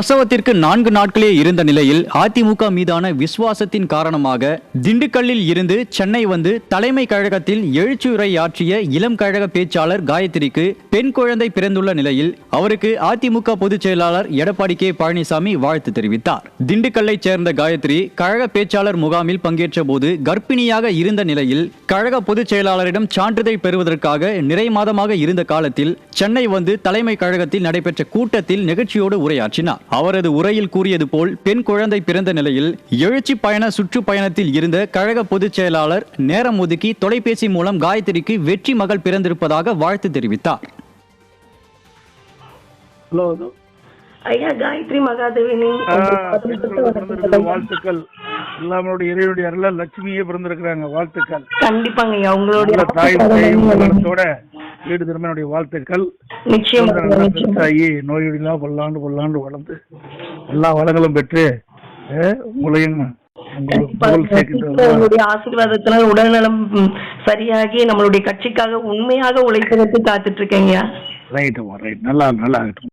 பிரசவத்திற்கு 4 நாட்களே இருந்த நிலையில் அதிமுக மீதான விசுவாசத்தின் காரணமாக திண்டுக்கல்லில் இருந்து சென்னை வந்து தலைமை கழகத்தில் எழுச்சியுரையாற்றிய இளம் கழக பேச்சாளர் காயத்ரிக்கு பெண் குழந்தை பிறந்துள்ள நிலையில் அவருக்கு அதிமுக பொதுச் செயலாளர் எடப்பாடி கே பழனிசாமி வாழ்த்து தெரிவித்தார். திண்டுக்கல்லைச் சேர்ந்த காயத்ரி கழக பேச்சாளர் முகாமில் பங்கேற்ற போது கர்ப்பிணியாக இருந்த நிலையில் கழக பொதுச் செயலாளரிடம் சான்றிதழ் பெறுவதற்காக நிறை மாதமாக இருந்த காலத்தில் சென்னை வந்து தலைமை கழகத்தில் நடைபெற்ற கூட்டத்தில் நிகழ்ச்சியோடு உரையாற்றினார். அவரது உரையில் கூறியது போல் பெண் குழந்தை பிறந்த நிலையில் எழுச்சி பயண சுற்றுப்பயணத்தில் இருந்த கழக பொதுச் செயலாளர் நேரம் ஒதுக்கி தொலைபேசி மூலம் காயத்ரிக்கு வெற்றி மகள் பிறந்திருப்பதாக வாழ்த்து தெரிவித்தார். ஐயா காயத்ரி மகாதேவினி வாழ்த்துக்கள். எல்லாருடைய இறைவனுடைய அருளால் லட்சுமியே பிறந்திருக்கிறாங்க. வாழ்த்துக்கள். கண்டிப்பாங்க ஐயா, உங்களுடைய தாயோட வீடு திருமணனுடைய வாழ்த்துக்கள். நிச்சயம் நோயெல்லாம் பல்லாண்டு வளர்ந்து எல்லா வளங்களும் பெற்று உங்களையும் உங்களுடைய ஆசீர்வாதத்தினால் உடல்நலம் சரியாகி நம்மளுடைய கட்சிக்காக உண்மையாக உழைப்பதற்கு காத்துட்டு இருக்கேங்க. ரைட் நல்லா ஆகட்டும்.